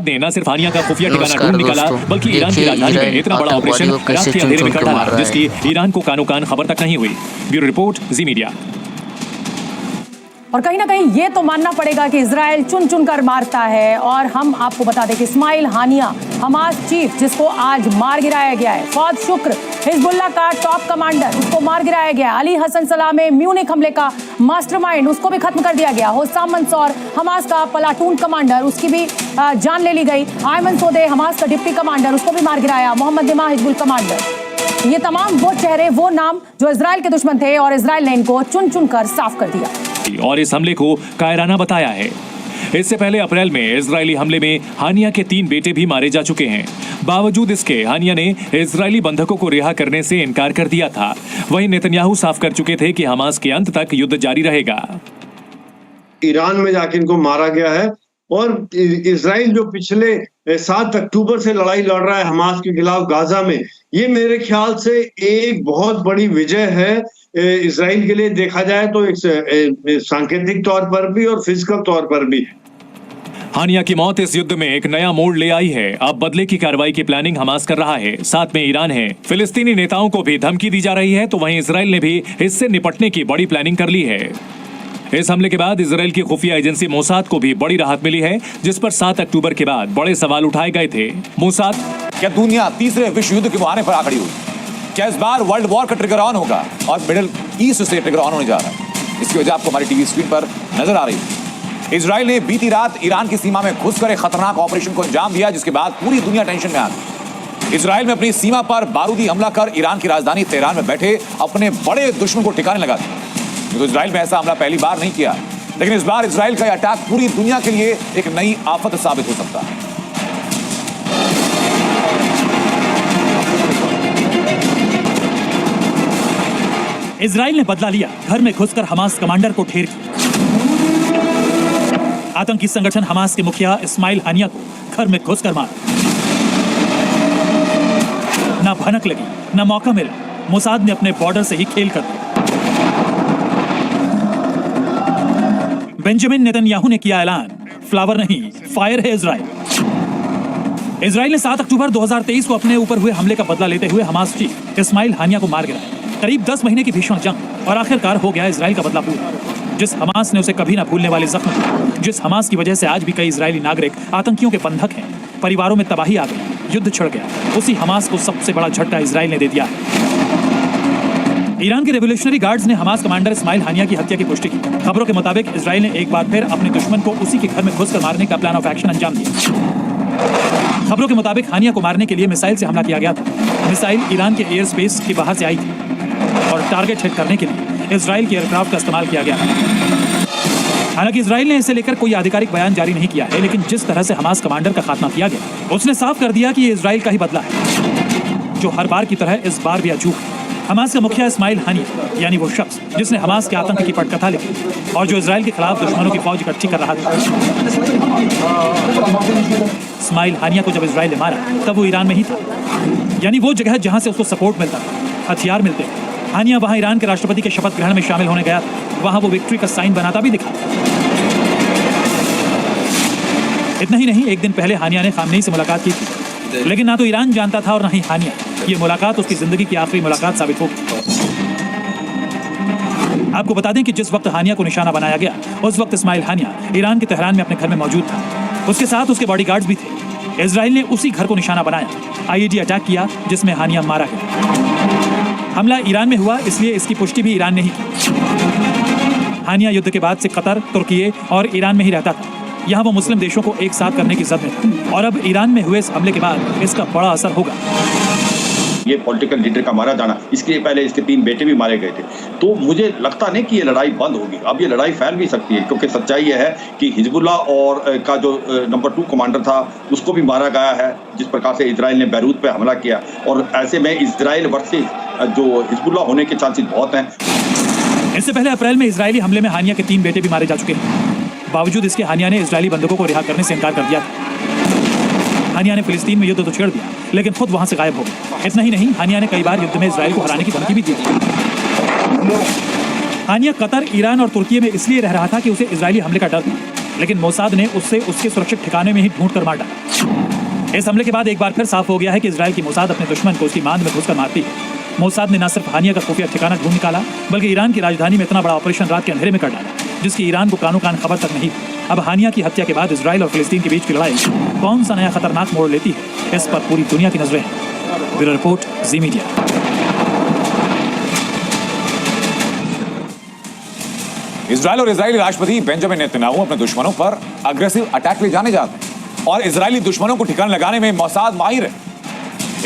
ने न सिर्फ हानिया का खुफिया ठिकाना ढूंढ निकाला बल्कि ईरान की राजधानी में इतना बड़ा ऑपरेशन रात के अंधेरे में कर डाला जिसकी ईरान को कानो कान खबर तक नहीं हुई। ब्यूरो रिपोर्ट, जी मीडिया। और कहीं ना कहीं ये तो मानना पड़ेगा कि इजराइल चुन चुन कर मारता है। और हम आपको बता दें कि इस्माइल हानिया, हमास चीफ, जिसको आज मार गिराया गया है, फौद शुक्र, हिजबुल्लाह का टॉप कमांडर, उसको मार गिराया गया। अली हसन सलामे, म्यूनिक हमले का मास्टरमाइंड, उसको भी खत्म कर दिया गया। होसाम मंसूर, हमास का प्लाटून कमांडर, उसकी भी जान ले ली गई। आयमन सोदे, हमास का डिप्टी कमांडर, उसको भी मार गिराया। मोहम्मद निमा, हिजबुल कमांडर। ये तमाम वो चेहरे, वो नाम जो इजराइल के दुश्मन थे और इजराइल ने इनको चुन चुन कर साफ कर दिया और इस हमले को कायराना बताया है। इससे पहले अप्रैल में इजरायली हमले में हानिया के 3 बेटे भी मारे जा चुके हैं। बावजूद इसके हानिया ने इजरायली बंधकों को रिहा करने से इनकार कर दिया था। वहीं नेतन्याहू साफ कर चुके थे कि हमास के अंत तक युद्ध जारी रहेगा। ईरान में जाके इनको मारा गया है और इजराइल जो पिछले 7 अक्टूबर से लड़ाई लड़ रहा है हमास के खिलाफ गाजा में, ये मेरे ख्याल से एक बहुत बड़ी विजय है इजराइल के लिए। देखा जाए तो एक सांकेतिक तौर पर भी और फिजिकल तौर पर भी। हानिया की मौत इस युद्ध में एक नया मोड़ ले आई है। अब बदले की कार्रवाई की प्लानिंग हमास कर रहा है, साथ में ईरान है। फिलिस्तीनी नेताओं को भी धमकी दी जा रही है, तो वहीं इजराइल ने भी इससे निपटने की बड़ी प्लानिंग कर ली है। इस हमले के बाद इजराइल की खुफिया एजेंसी मोसाद को भी बड़ी राहत मिली है, जिस पर 7 अक्टूबर के बाद बड़े सवाल उठाए गए थे। मोसाद, क्या दुनिया तीसरे विश्व युद्ध के मुहाने पर आ खड़ी हुई? क्या इस बार वर्ल्ड वॉर का ट्रिगर ऑन होगा और मिडिल ईस्ट से ट्रिगर ऑन होने जा रहा है? इसकी वजह आपको हमारी टीवी स्क्रीन पर नजर आ रही है। इजराइल ने बीती रात ईरान की सीमा में घुसकर एक खतरनाक ऑपरेशन को अंजाम दिया, जिसके बाद पूरी दुनिया टेंशन में आ गई। इजराइल में अपनी सीमा पर बारूदी हमला कर ईरान की राजधानी तेहरान में बैठे अपने बड़े दुश्मन को ठिकाने लगा दिया। तो इजराइल में ऐसा हमला पहली बार नहीं किया, लेकिन इस बार इजराइल का अटैक पूरी दुनिया के लिए एक नई आफत साबित हो सकता है। इजराइल ने बदला लिया, घर में घुसकर हमास कमांडर को ढेर किया। आतंकी संगठन हमास के मुखिया इस्माइल हानिया को घर में घुसकर मारा। ना भनक लगी, ना मौका मिला, मोसाद ने अपने बॉर्डर से ही खेल कर दिया। बेंजामिन नेतन्याहू ने किया ऐलान, फ्लावर नहीं फायर है इजराइल। इजराइल ने 7 अक्टूबर 2023 को अपने ऊपर हुए हमले का बदला लेते हुए हमास चीफ इस्माइल हानिया को मार गिराया। करीब 10 महीने की भीषण जंग और आखिरकार हो गया इजराइल का बदला पूरा। जिस हमास ने उसे कभी ना भूलने वाले जख्म दिए, जिस हमास की वजह से आज भी कई इजरायली नागरिक आतंकियों के बंधक हैं, परिवारों में तबाही आ गई, युद्ध छिड़ गया, उसी हमास को सबसे बड़ा झटका इजराइल ने दे दिया है। ईरान के रेवोल्यूशनरी गार्ड्स ने हमास कमांडर इस्माइल हानिया की हत्या की पुष्टि की। खबरों के मुताबिक इजराइल ने एक बार फिर अपने दुश्मन को उसी के घर में घुसकर मारने का प्लान ऑफ एक्शन अंजाम दिया। खबरों के मुताबिक हानिया को मारने के लिए मिसाइल से हमला किया गया था। मिसाइल ईरान के एयर स्पेस के बाहर से आई थी और टारगेट हिट करने के लिए इजराइल के एयरक्राफ्ट का इस्तेमाल किया गया। हालांकि इजराइल ने इसे लेकर कोई आधिकारिक बयान जारी नहीं किया है, लेकिन जिस तरह से हमास कमांडर का खात्मा किया गया, उसने साफ कर दिया कि ये इजराइल का ही बदला है, जो हर बार की तरह इस बार भी अचूक है। हमास का मुखिया इस्माइल हानिया, यानी वो शख्स जिसने हमास के आतंक की पटकथा लिखी और जो इजराइल के खिलाफ दुश्मनों की फौज इकट्ठी कर रहा था। इस्माइल हानिया को जब इजराइल ने मारा तब वो ईरान में ही था, यानी वो जगह जहां से उसको सपोर्ट मिलता था, हथियार मिलते थे। हानिया वहां ईरान के राष्ट्रपति के शपथ ग्रहण में शामिल होने गया था। वहां वो विक्ट्री का साइन बनाता भी दिखा। इतना ही नहीं, एक दिन पहले हानिया ने खामनेई से मुलाकात की थी, लेकिन ना तो ईरान जानता था और ना ही हानिया। ये मुलाकात उसकी जिंदगी की आखिरी मुलाकात साबित होगी। आपको बता दें कि जिस वक्त हानिया को निशाना बनाया गया, उस वक्त इस्माइल हानिया ईरान के तेहरान में अपने घर में मौजूद था। उसके साथ उसके बॉडीगार्ड्स भी थे। इजराइल ने उसी घर को निशाना बनाया, आईईडी अटैक किया, जिसमें हानिया मारा गया। हमला ईरान में हुआ, इसलिए इसकी पुष्टि भी ईरान ने ही की। हानिया युद्ध के बाद से कतर, तुर्की और ईरान में ही रहता था। यहाँ वो मुस्लिम देशों को एक साथ करने की जद में था और अब ईरान में हुए इस हमले के बाद इसका बड़ा असर होगा। ये पॉलिटिकल लीडर का मारा जाना, इसके पहले इसके 3 बेटे भी मारे गए थे, तो मुझे लगता नहीं कि ये लड़ाई बंद होगी। अब ये लड़ाई फैल भी सकती है, क्योंकि सच्चाई ये है कि हिजबुल्लाह और का जो नंबर 2 कमांडर था, उसको भी मारा गया है, जिस प्रकार से इजराइल ने बैरूत पे हमला किया। और ऐसे में इजराइल वर्सेस जो हिजबुल्लाह होने के चांसेस बहुत हैं। इससे पहले अप्रैल में इजरायली हमले में हानिया के 3 बेटे भी मारे जा चुके हैं। बावजूद इसके हानिया ने इजरायली बंधकों को रिहा करने से इनकार कर दिया था। हानिया ने फिलिस्तीन में युद्ध तो छेड़ दिया, लेकिन खुद वहां से गायब हो गया। इतना ही नहीं, हानिया ने कई बार युद्ध में इजराइल को हराने की धमकी भी दी। हानिया कतर, ईरान और तुर्की में इसलिए रह रहा था कि उसे इजरायली हमले का डर था। लेकिन मोसाद ने उससे उसके सुरक्षित ठिकाने में ही ढूंढ कर मार डाला। इस हमले के बाद एक बार फिर साफ हो गया है कि इजराइल की मोसाद अपने दुश्मन को उसकी मांद में घुसकर मारती है। मोसाद ने न सिर्फ हानिया का खुफिया ठिकाना ढूंढ निकाला, बल्कि ईरान की राजधानी में इतना बड़ा ऑपरेशन रात के अंधेरे में कर डाला, जिसकी ईरान को कानो कान खबर तक नहीं थी। अब हानिया की हत्या के बाद इजराइल और फिलिस्तीन के बीच की लड़ाई कौन सा नया खतरनाक मोड़ लेती है, इस पर पूरी दुनिया की नजरें हैं। ब्यूरो रिपोर्ट, जी मीडिया। इजराइल और इजरायली राष्ट्रपति बेंजामिन नेतन्याहू अपने दुश्मनों पर अग्रेसिव अटैक के लिए जाने जाते हैं और इजरायली दुश्मनों को ठिकाना लगाने में मोसाद माहिर है।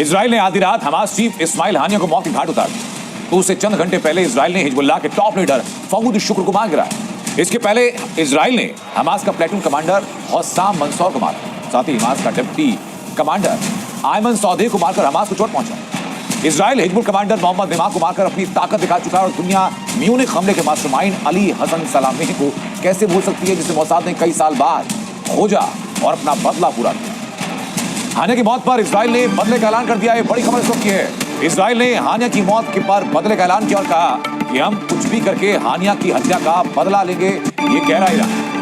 इजराइल ने आधी रात हमास चीफ इस्माइल हानिया को मौत की घाट उतार दिया, तो उससे चंद घंटे पहले इजराइल ने हिजबुल्लाह के टॉप लीडर फऊद शुक्र को मार गिराया। इसके पहले इजराइल ने हमास का प्लेटून कमांडर हौसाम मंसूर को मारा, साथ ही हमास का डिप्टी कमांडर आयमन सौदे को मारकर हमास को चोट पहुंचा। इजराइल हिजबुल कमांडर मोहम्मद दिमाग को मारकर अपनी ताकत दिखा चुका है और दुनिया म्यूनिख हमले के मास्टरमाइंड अली हसन सलामी को कैसे भूल सकती है, जिसे मोसाद ने कई साल बाद खोजा और अपना बदला पूरा किया। हानिया की मौत पर इजराइल ने बदले का ऐलान कर दिया है। बड़ी खबर इस वक्त की है, इजराइल ने हानिया की मौत के पर बदले का ऐलान किया और कहा कि हम कुछ भी करके हानिया की हत्या का बदला लेंगे, ये कह रहा ईरान।